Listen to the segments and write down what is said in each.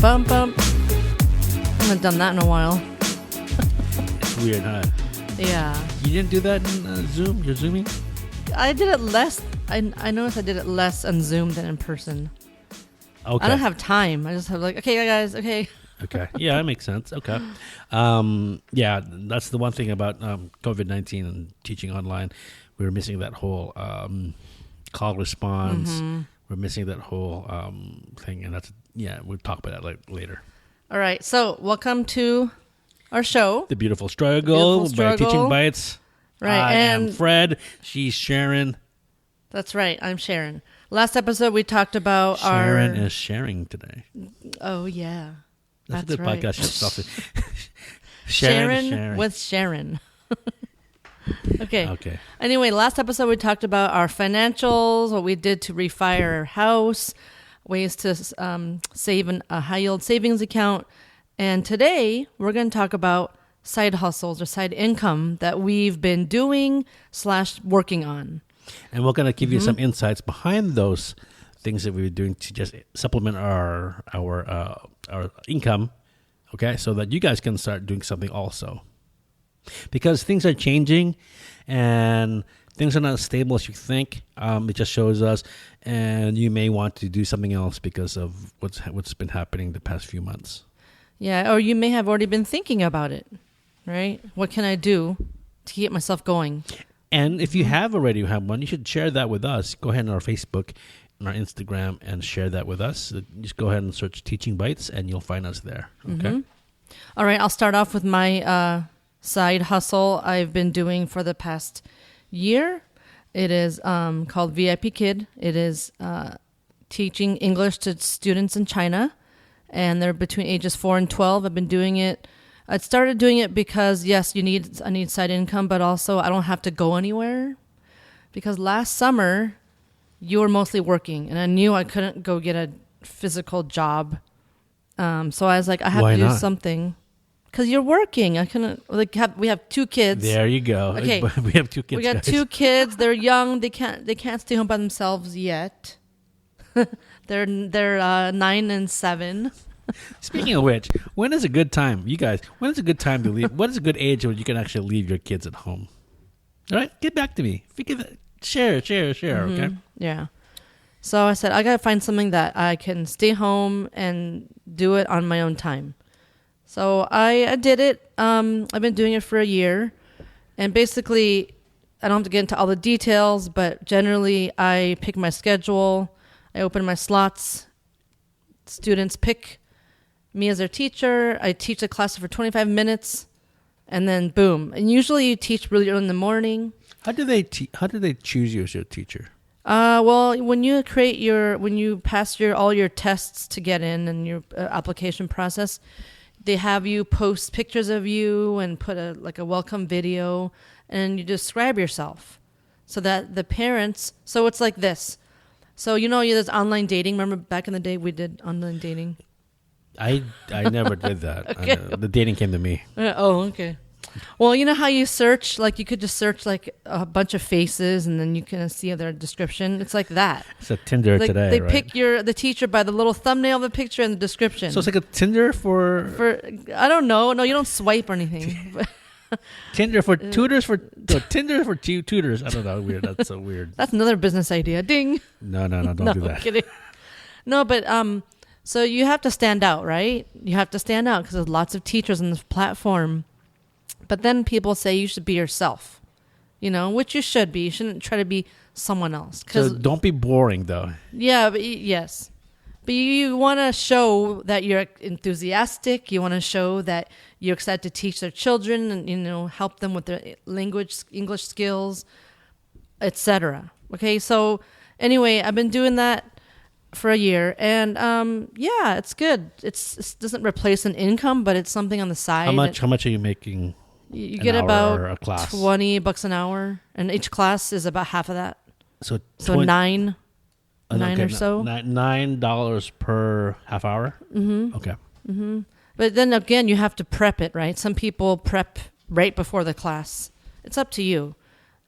bum bum. I haven't done that in a while. It's weird, huh? Yeah. You didn't do that in Zoom? You're Zooming? I did it less. I noticed I did it less on Zoom than in person. Okay. I don't have time. I just have like, okay, guys, okay. Okay. Yeah, that makes sense. Okay. Yeah, that's the one thing about COVID-19 and teaching online. We were missing that whole call response. Mm-hmm. We're missing that whole thing. And we'll talk about that later. All right. So welcome to our show. The Beautiful Struggle by Teaching Bites. Right. I and am Fred. She's Sharon. That's right. I'm Sharon. Last episode we talked about Sharon is sharing today. Oh, yeah. That's a good right. podcast. Sharon with Sharon. Okay. Anyway, last episode we talked about our financials, what we did to refi our house, ways to save a high-yield savings account. And today we're going to talk about side hustles or side income that we've been doing / working on. And we're going to give you some insights behind those things that we were doing to just supplement our income, okay, so that you guys can start doing something also. Because things are changing and things are not as stable as you think. It just shows us, and you may want to do something else because of what's been happening the past few months. Yeah, or you may have already been thinking about it, right? What can I do to keep myself going? And if you have already had one, you should share that with us. Go ahead on our Facebook and our Instagram and share that with us. Just go ahead and search Teaching Bites and you'll find us there. Okay. Mm-hmm. All right. I'll start off with my side hustle I've been doing for the past year. It is called VIP Kid. It is teaching English to students in China, and they're between ages 4 and 12. I've been doing it. I started doing it because, yes, I need side income, but also I don't have to go anywhere. Because last summer, you were mostly working, and I knew I couldn't go get a physical job. So I was like, I have Why to do not? something. Because you're working. I couldn't, we have 2 kids. There you go. Okay. We have 2 kids. We got guys. 2 kids. They're young. They can't stay home by themselves yet. They're 9 and 7. Speaking of which, when is a good time, you guys? When is a good time to leave? What is a good age when you can actually leave your kids at home? All right, get back to me. If you can share. Okay. Yeah. So I said I gotta find something that I can stay home and do it on my own time. So I did it. I've been doing it for a year, and basically, I don't have to get into all the details, but generally, I pick my schedule. I open my slots. Students pick me as their teacher. I teach the class for 25 minutes, and then boom. And usually you teach really early in the morning. How do they choose you as your teacher? Well, when you pass all your tests to get in and your application process, they have you post pictures of you and put a welcome video, and you describe yourself so that the parents. So it's like this. So there's online dating. Remember back in the day we did online dating? I never did that. Okay. The dating came to me. Okay. Well, you know how you search, like you could just search like a bunch of faces and then you can see their description. It's like that. It's a Tinder today, they right? pick the teacher by the little thumbnail of the picture and the description. So it's like a Tinder for I don't know. No, you don't swipe or anything. Tinder for tutors Tinder for tutors. I don't know. Weird. That's so weird. That's another business idea. Ding. No, don't do that. I'm kidding. No, but so you have to stand out, right? You have to stand out because there's lots of teachers on this platform. But then people say you should be yourself, which you should be. You shouldn't try to be someone else. So don't be boring, though. Yeah, but yes. But you want to show that you're enthusiastic. You want to show that you're excited to teach their children and, help them with their English skills, etc. Okay, so anyway, I've been doing that for a year, and it's good. It doesn't replace an income, but it's something on the side. How much are you making? You get about a class? $20 an hour, and each class is about half of that. So $9 okay, or so. $9 per half hour. Mm-hmm. Okay. Mm-hmm. But then again, you have to prep it, right? Some people prep right before the class. It's up to you.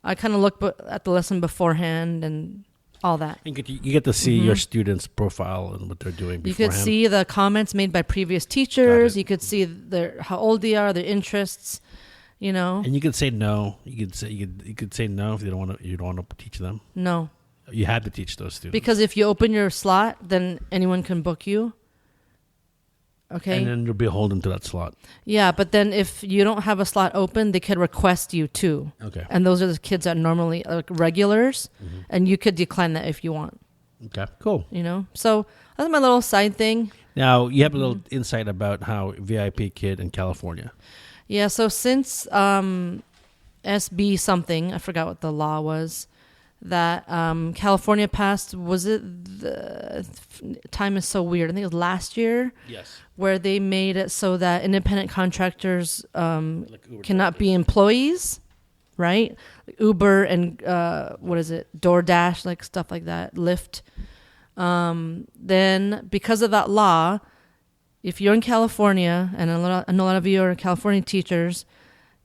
I kind of look at the lesson beforehand and all that. You get to see your students' profile and what they're doing You beforehand. could see the comments made by previous teachers. Got it. You could see how old they are, their interests. And you could say no. You could say no if you don't want to teach them. No, You had to teach those students because if you open your slot, then anyone can book you. Okay. and then you're beholden to that slot. Yeah, but then if you don't have a slot open, they could request you too. Okay. And those are the kids that normally like regulars, and you could decline that if you want. Okay. Cool. So that's my little side thing. Now you have a little insight about how VIP Kid in California. Yeah, so since SB something, I forgot what the law was, that California passed, was it the time is so weird. I think it was last year. Yes. Where they made it so that independent contractors Like Uber cannot be employees, right? Like Uber and DoorDash, like stuff like that, Lyft. Then because of that law, if you're in California, and a lot of you are California teachers,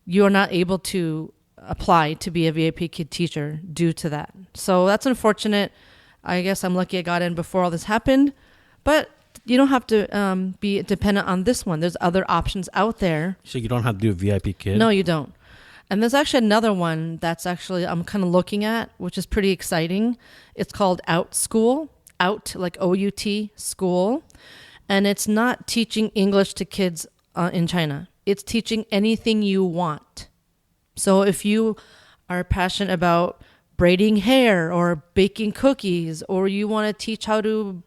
you are not able to apply to be a VIP Kid teacher due to that. So that's unfortunate. I guess I'm lucky I got in before all this happened, but you don't have to be dependent on this one. There's other options out there. So you don't have to do a VIP Kid? No, you don't. And there's actually another one that's actually I'm kind of looking at, which is pretty exciting. It's called Out School, Out like OUT School. And it's not teaching English to kids in China. It's teaching anything you want. So if you are passionate about braiding hair or baking cookies, or you want to teach how to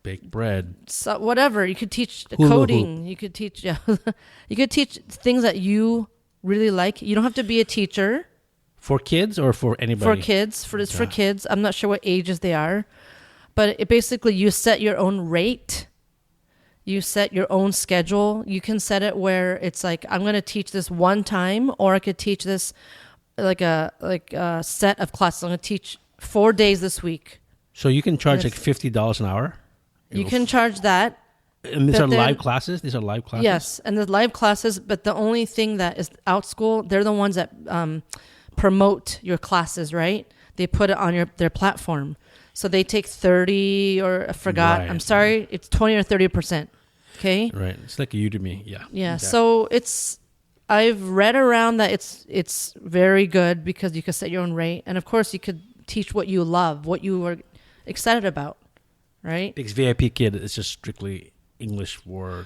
Bake bread. so whatever, you could teach Hula coding. You could teach, you could teach things that you really like. You don't have to be a teacher. For kids or for anybody? For kids, for kids. I'm not sure what ages they are, but it basically you set your own rate. You set your own schedule. You can set it where it's like I'm going to teach this one time, or I could teach this like a set of classes. I'm going to teach 4 days this week. So you can charge like $50 an hour? You can charge that. And these but are live classes? These are live classes? Yes, and the live classes, but the only thing that is Out School, they're the ones that promote your classes, right? They put it on their platform. So they take 30 or I forgot. Right. I'm sorry, it's 20 or 30%. Okay? Right. It's like a Udemy. Yeah. Yeah. Exactly. So I've read around that it's very good because you can set your own rate, and of course you could teach what you love, what you are excited about, right? Because VIP Kid is just strictly English for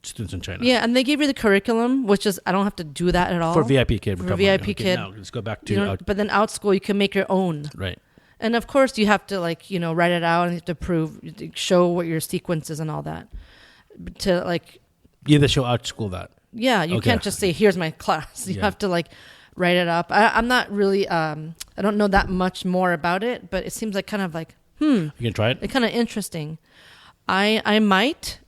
students in China. Yeah, and they give you the curriculum, which is I don't have to do that at all. For VIP Kid. For VIP Kid. Now let's go back to... but then Out School, you can make your own. Right. And of course, you have to write it out and you have to show what your sequence is and all that. To You have to show Out School that. yeah, you can't just say, here's my class. You have to write it up. I'm not really, I don't know that much more about it, but it seems like kind of You can try it? it's kind of interesting. I might.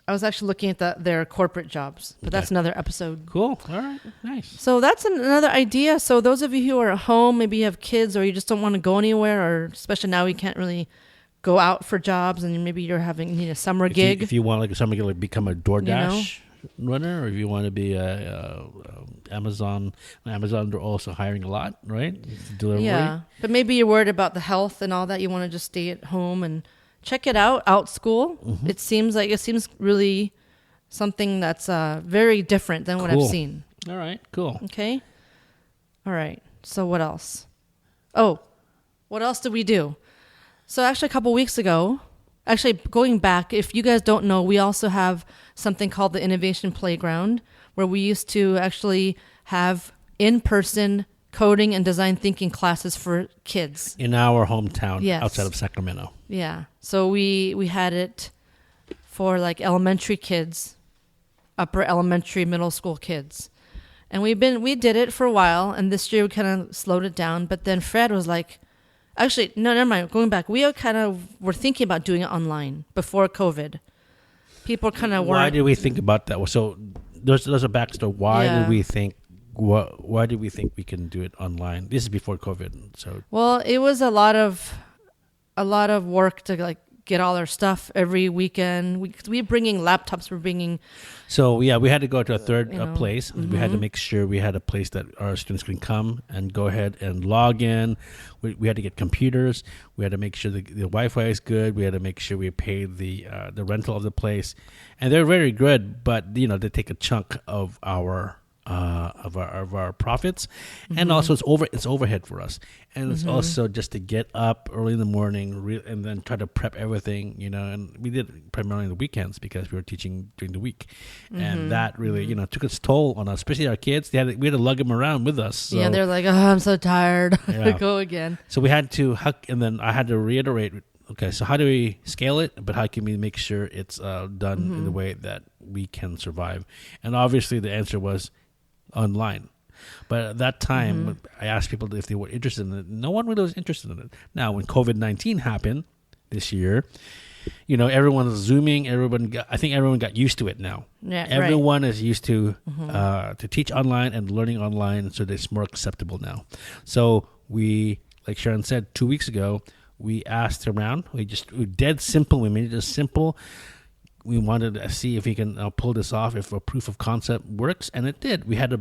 I was actually looking at their corporate jobs, but that's another episode. Cool. All right. Nice. So that's another idea. So those of you who are at home, maybe you have kids or you just don't want to go anywhere, or especially now you can't really go out for jobs, and maybe you need a summer gig. If you want like somebody to become a DoorDash runner, or if you want to be Amazon, they're also hiring a lot, right? Delivery. Yeah, but maybe you're worried about the health and all that. You want to just stay at home and check it out. Out School. Mm-hmm. It seems really something that's very different than what I've seen. All right, cool. Okay. All right. So what else? Oh, what else did we do? So actually a couple weeks ago, going back, if you guys don't know, we also have something called the Innovation Playground, where we used to actually have in-person coding and design thinking classes for kids. In our hometown, Yes. outside of Sacramento. Yeah. So we had it for elementary kids, upper elementary, middle school kids. And we did it for a while, and this year we kind of slowed it down, but then Fred was like, actually, no, never mind. Going back, we were thinking about doing it online before COVID. People kind of weren't. Why did we think about that? So there's a backstory. Why did we think? Why did we think we can do it online? This is before COVID. So Well, it was a lot of work to get all our stuff every weekend. We bringing laptops. We're bringing. So yeah, we had to go to a third place. Mm-hmm. We had to make sure we had a place that our students can come and go ahead and log in. We had to get computers. We had to make sure the Wi-Fi is good. We had to make sure we paid the rental of the place, and they're very good. But they take a chunk of our profits, and also it's overhead for us, and it's also just to get up early in the morning and then try to prep everything, and we did it primarily on the weekends because we were teaching during the week, and that really took its toll on us, especially our kids. We had to lug them around with us. So, yeah, they're like, oh, I'm so tired. Go again. So we had to and then I had to reiterate. Okay, so how do we scale it? But how can we make sure it's done in the way that we can survive? And obviously, the answer was online. But at that time, I asked people if they were interested in it. No one really was interested in it. Now, when COVID-19 happened this year, everyone was Zooming. I think everyone got used to it now. Yeah, everyone is used to teach online and learning online, so it's more acceptable now. So we, like Sharon said 2 weeks ago, we asked around. We dead simple. We made it just simple. We wanted to see if we can pull this off, if a proof of concept works, and it did. We had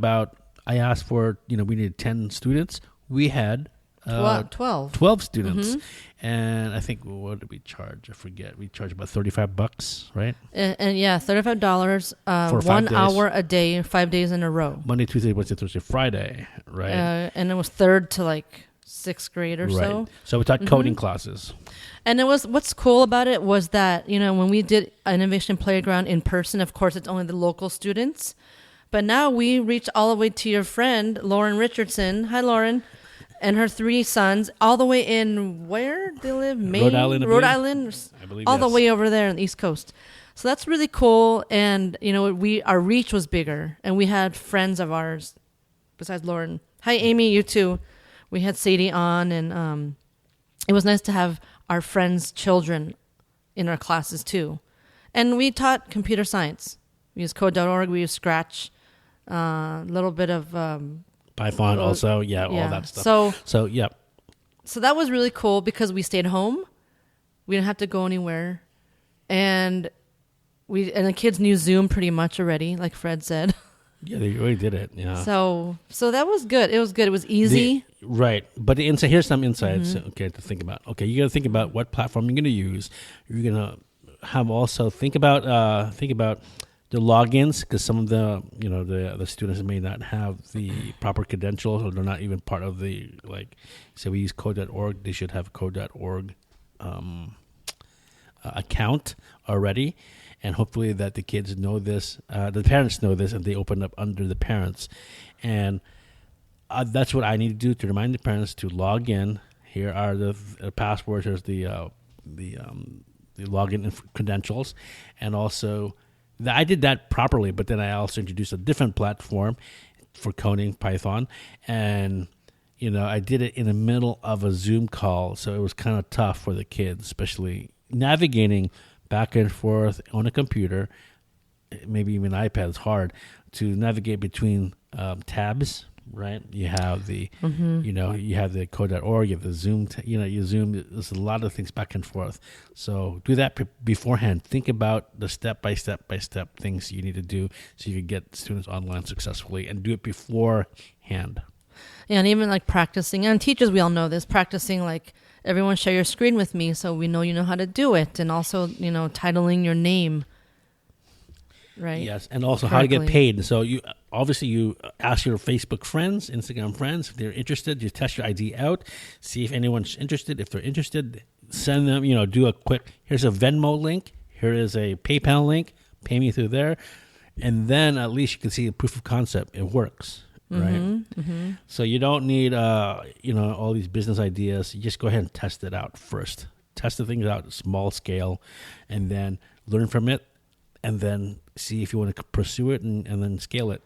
I asked for, we needed 10 students. We had 12 students. And I think, what did we charge? I forget. We charged about $35, right? And yeah, $35 for 1 hour a day, 5 days in a row. Monday, Tuesday, Wednesday, Thursday, Friday, right? And it was 3rd to 6th grade or so. So we taught coding classes. And what's cool about it was that, when we did Innovation Playground in person, of course, it's only the local students. But now we reach all the way to your friend, Lauren Richardson. Hi, Lauren. And her 3 sons, all the way in where they live? Maine? Rhode Island. I believe, all the way over there on the East Coast. So that's really cool. And, our reach was bigger. And we had friends of ours besides Lauren. Hi, Amy, you too. We had Sadie on, and it was nice to have our friends' children in our classes too. And we taught computer science. We used code.org, we used Scratch, a little bit of Python also, all that stuff. So that was really cool because we stayed home. We didn't have to go anywhere. And the kids knew Zoom pretty much already, like Fred said. Yeah, they really did it. Yeah. So that was good. It was good. It was easy. Right. But here's some insights, to think about. Okay, you got to think about what platform you're going to use. You're going to have also think about the logins, because some of the the students may not have the proper credentials, or they're not even part of the, say we use code.org, they should have a code.org account already. And hopefully that the kids know this, the parents know this, and they open up under the parents. And that's what I need to do to remind the parents to log in. Here are the passwords. Here's the login credentials. And also, I did that properly, but then I also introduced a different platform for coding, Python. And, I did it in the middle of a Zoom call, so it was kind of tough for the kids, especially navigating back and forth on a computer, maybe even iPad. Is hard to navigate between tabs, right? You have the, you have the code.org, you have the Zoom, you Zoom. There's a lot of things back and forth. So do that beforehand. Think about the step-by-step things you need to do so you can get students online successfully, and do it beforehand. Yeah, and even practicing, and teachers, we all know this, practicing everyone share your screen with me so we know you know how to do it. And also, titling your name, right? Yes, and also how to get paid. So you ask your Facebook friends, Instagram friends, if they're interested. You test your ID out, see if anyone's interested. If they're interested, send them, do a quick, here's a Venmo link, here is a PayPal link, pay me through there. And then at least you can see a proof of concept. It works. Right. So you don't need all these business ideas. You just go ahead and test it out first. Test the things out small scale, and then learn from it, and then see if you want to pursue it, and then scale it.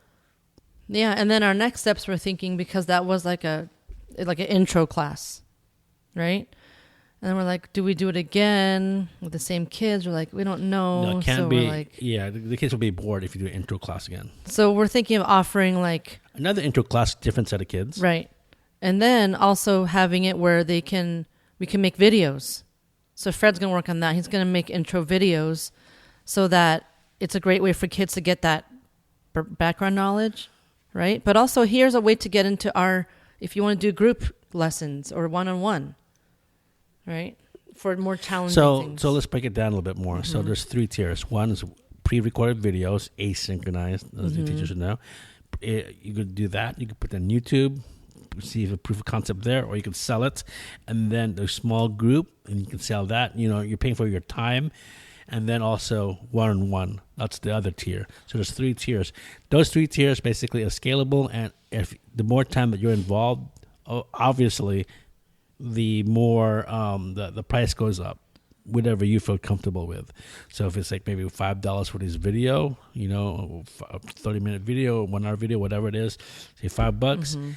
Yeah, and then our next steps we're thinking, because that was like an intro class, right? And then we're like, do we do it again with the same kids? We're like, we don't know. No, it can't be. The kids will be bored if you do an intro class again. So we're thinking of offering another intro class, different set of kids. Right. And then also having it where we can make videos. So Fred's going to work on that. He's going to make intro videos so that it's a great way for kids to get that background knowledge, right? But also here's a way to get into if you want to do group lessons or one-on-one, right? For more challenging things. So let's break it down a little bit more. So there's 3 tiers. One is pre-recorded videos, asynchronized, as the teachers should know. You could do that. You could put it on YouTube, receive a proof of concept there, or you could sell it. And then a small group, and you can sell that. You're paying for your time. And then also one-on-one. That's the other tier. So there's 3 tiers. Those 3 tiers basically are scalable. And if the more time that you're involved, obviously, the more the price goes up, whatever you feel comfortable with. So if it's like maybe $5 for this video, a 30-minute video, 1 hour video, whatever it is, say $5,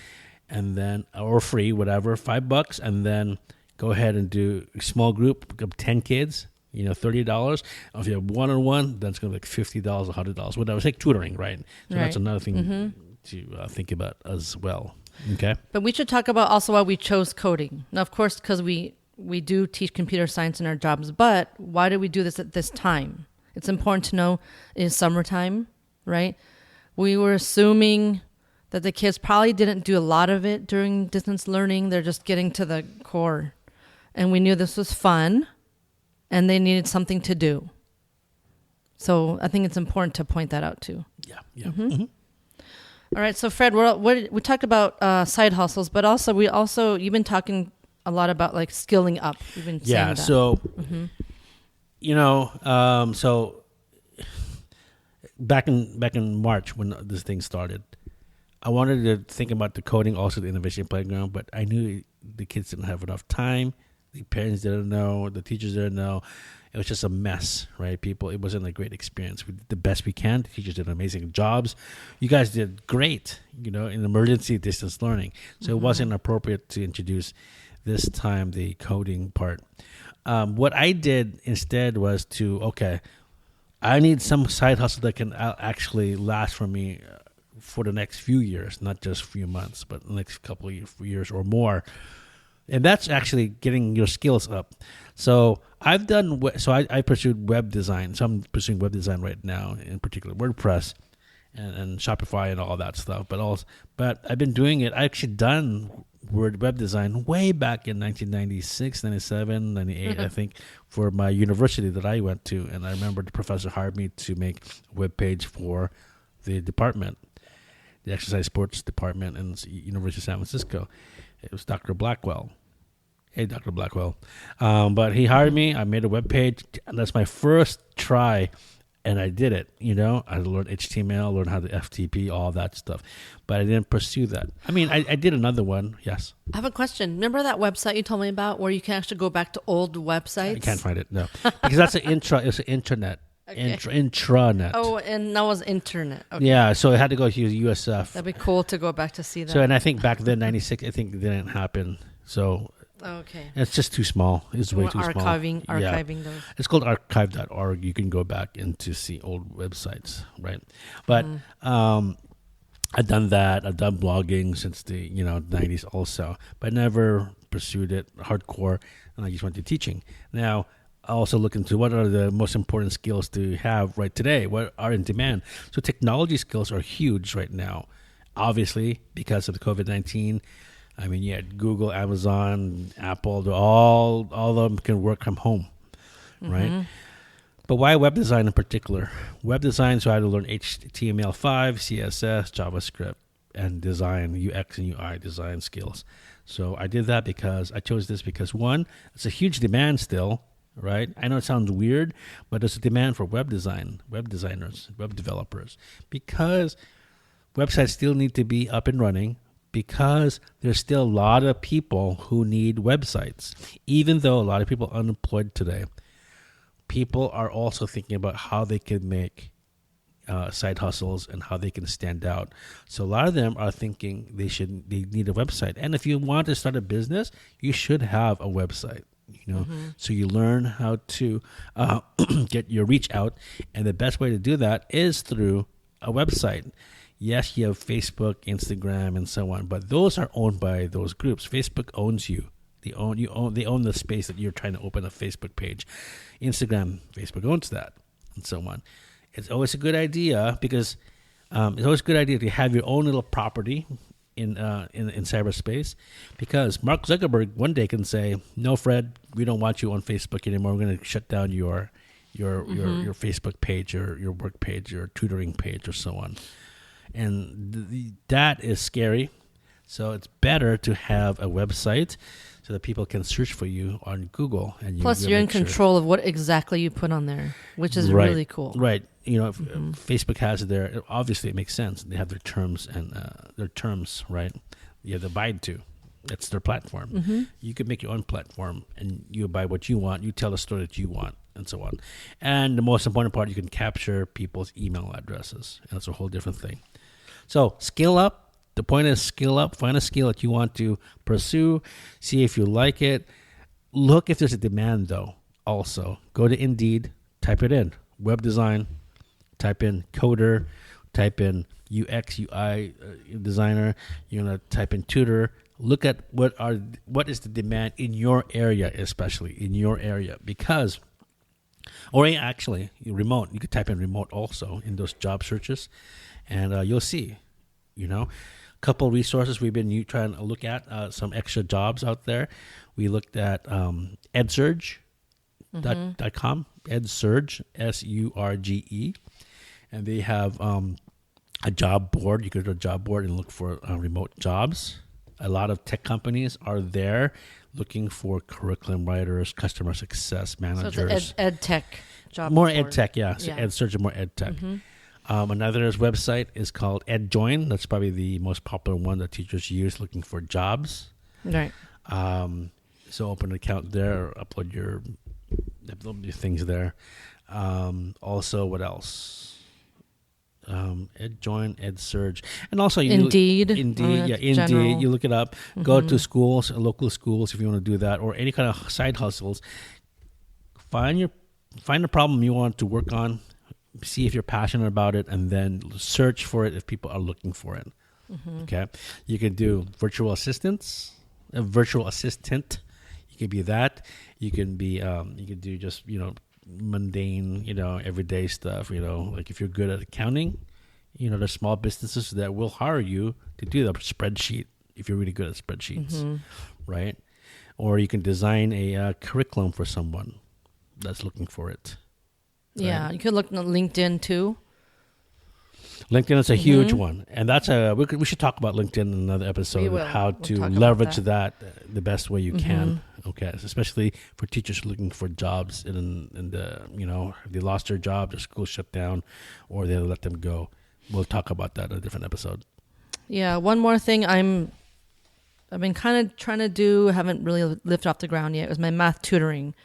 and then or free, whatever, $5, and then go ahead and do a small group, pick up 10 kids. $30. If you have one-on-one, then it's going to be like $50, $100, whatever. It's like tutoring, right? So that's another thing to think about as well. Okay. But we should talk about also why we chose coding. Now, of course, because we do teach computer science in our jobs, but why did we do this at this time? It's important to know it's summertime, right? We were assuming that the kids probably didn't do a lot of it during distance learning. They're just getting to the core. And we knew this was fun. And they needed something to do. So I think it's important to point that out too. Yeah. All right. So Fred, we talked about side hustles, but also you've been talking a lot about like skilling up. You've been saying that. So so back in March when this thing started, I wanted to think about the coding, also the innovation playground, but I knew the kids didn't have enough time. The parents didn't know. The teachers didn't know. It was just a mess, right? It wasn't a great experience. We did the best we can. The teachers did amazing jobs. You guys did great, in emergency distance learning. So it wasn't appropriate to introduce this time the coding part. What I did instead was I need some side hustle that can actually last for me for the next few years, not just a few months, but the next couple of years or more. And that's actually getting your skills up. So I pursued web design. So I'm pursuing web design right now, in particular WordPress and Shopify and all that stuff. But I've been doing it. I actually done web design way back in 1996, 97, 98, I think, for my university that I went to. And I remember the professor hired me to make a web page for the department, the exercise sports department in University of San Francisco. It was Dr. Blackwell. Hey, Dr. Blackwell. But he hired me. I made a web page. That's my first try, and I did it. I learned HTML, learned how to FTP, all that stuff. But I didn't pursue that. I mean, I did another one, yes. I have a question. Remember that website you told me about where you can actually go back to old websites? I can't find it, no. Because that's it's an intranet. Okay. Intranet. Oh, and that was internet. Okay. Yeah, so I had to go use USF. That'd be cool to go back to see that. So, and I think back then, 96, I think it didn't happen. So, okay. It's just too small. It's way too small. Archiving those. It's called archive.org. You can go back and to see old websites, right? But I've done that. I've done blogging since the 90s also, but never pursued it hardcore, and I just went to teaching. Now, I also look into what are the most important skills to have right today, what are in demand. So technology skills are huge right now, obviously, because of the COVID-19. I mean, you had Google, Amazon, Apple, all of them can work from home, right? But why web design in particular? Web design, so I had to learn HTML5, CSS, JavaScript, and design, UX and UI design skills. So I did that because I chose this because, one, it's a huge demand still, right? I know it sounds weird, but there's a demand for web design, web designers, web developers, because websites still need to be up and running, because there's still a lot of people who need websites. Even though a lot of people are unemployed today, people are also thinking about how they can make side hustles and how they can stand out. So a lot of them are thinking they need a website. And if you want to start a business, you should have a website. So you learn how to get your reach out, and the best way to do that is through a website. Yes, you have Facebook, Instagram, and so on, but those are owned by those groups. Facebook owns you. They own the space that you're trying to open a Facebook page. Instagram, Facebook owns that, and so on. It's always a good idea because it's always a good idea to have your own little property in cyberspace, because Mark Zuckerberg one day can say, "No, Fred, we don't want you on Facebook anymore. We're going to shut down your Facebook page, or your work page, your tutoring page, or so on." And that is scary. So it's better to have a website so that people can search for you on Google. And plus, you're in control of what exactly you put on there, which is really cool. Right. You know, if Facebook has obviously it makes sense. They have their terms and right? You have to abide to. That's their platform. You could make your own platform, and you buy what you want. You tell the story that you want, and so on. And the most important part, you can capture people's email addresses. And that's a whole different thing. So skill up. The point is skill up. Find a skill that you want to pursue. See if you like it. Look if there's a demand, though. Also, go to Indeed. Type it in. Web design. Type in coder. Type in UX, UI designer. You're going to type in tutor. Look at what is the demand in your area, especially in your area. Because, or actually, remote. You could type in remote also in those job searches. And you'll see, couple resources we've been trying to look at, some extra jobs out there. We looked at edsurge.com, edsurge, SURGE, and they have a job board. You go to a job board and look for remote jobs. A lot of tech companies are there looking for curriculum writers, customer success managers. So it's ed tech job more board. ed tech, yeah. So edsurge is more ed tech. Another website is called EdJoin. That's probably the most popular one that teachers use looking for jobs. Right. So open an account there, or upload your things there. Also, what else? EdJoin, EdSurge, and also Indeed. Indeed. General. You look it up. Go to schools, local schools, if you want to do that, or any kind of side hustles. Find the problem you want to work on. See if you're passionate about it, and then search for it if people are looking for it. Okay, you can do virtual assistant. You can be that. You can be. You can do just mundane, everyday stuff. Like if you're good at accounting, there's small businesses that will hire you to do the spreadsheet if you're really good at spreadsheets, right? Or you can design a curriculum for someone that's looking for it. Yeah, you could look at LinkedIn too. LinkedIn is a huge one, and that's we should talk about LinkedIn in another episode. How to leverage that the best way you can. Okay, especially for teachers looking for jobs in the they lost their job, their school shut down, or they let them go. We'll talk about that in a different episode. Yeah, one more thing I've been kind of trying to do, haven't really lifted off the ground yet, was my math tutoring.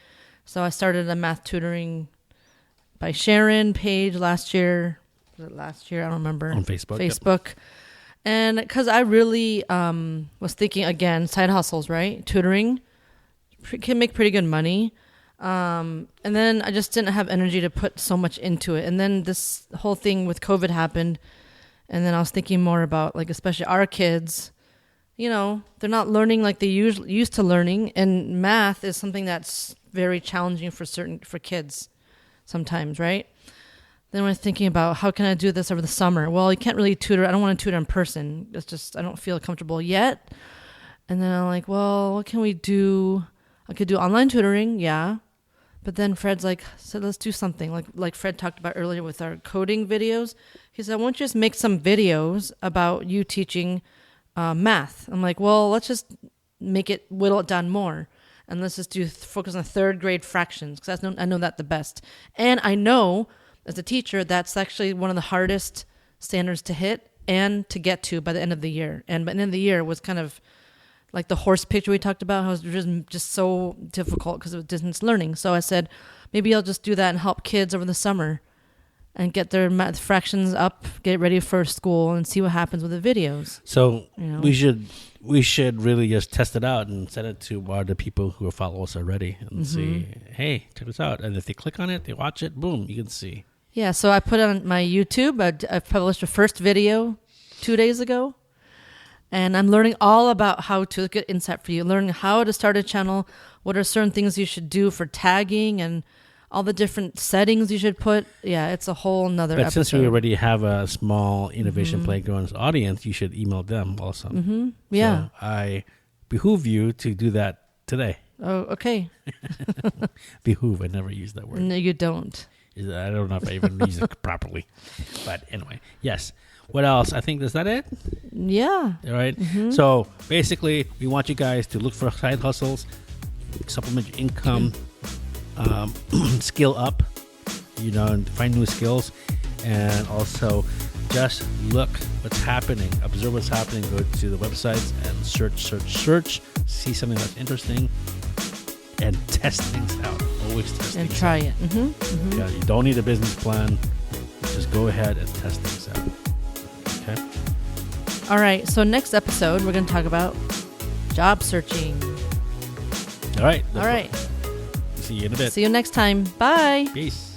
So I started a math tutoring by Sharon Page last year. Was it last year? I don't remember. On Facebook. Yep. And because I really was thinking, again, side hustles, right? Tutoring can make pretty good money. And then I just didn't have energy to put so much into it. And then this whole thing with COVID happened. And then I was thinking more about, like, especially our kids, they're not learning like they used to learning. And math is something that's very challenging for kids sometimes, right? Then we're thinking about how can I do this over the summer? Well, you can't really tutor. I don't want to tutor in person. It's just, I don't feel comfortable yet. And then I'm like, well, what can we do? I could do online tutoring, yeah. But then Fred's like, so let's do something. Like Fred talked about earlier with our coding videos. He said, why don't you just make some videos about you teaching math? I'm like, well, let's just whittle it down more. And let's just focus on third grade fractions, because I know that the best. And I know, as a teacher, that's actually one of the hardest standards to hit and to get to by the end of the year. And by the end of the year was kind of like the horse picture we talked about, how it was just so difficult because of distance learning. So I said, maybe I'll just do that and help kids over the summer and get their math fractions up, get ready for school, and see what happens with the videos. So we should really just test it out and send it to the people who follow us already and see, hey, check this out. And if they click on it, they watch it, boom, you can see. Yeah, so I put on my YouTube. I published a first video 2 days ago. And I'm learning all about how to get insight for you, learning how to start a channel, what are certain things you should do for tagging and all the different settings you should put. Yeah, it's a whole nother But episode. since we already have a small Innovation Playgrounds audience, you should email them also. Yeah. So I behoove you to do that today. Oh, okay. Behoove, I never use that word. No, you don't. I don't know if I even use it properly. But anyway, yes. What else? I think, is that it? Yeah. All right. So basically, we want you guys to look for side hustles, supplement your income, skill up, and find new skills, and also just look what's happening, observe what's happening, go to the websites and search, see something that's interesting, and test things out. Always test And things try out. it. Yeah, you don't need a business plan. Just go ahead and test things out. Okay. All right. So next episode, we're going to talk about job searching. All right. All right. See you in a bit. See you next time. Bye. Peace.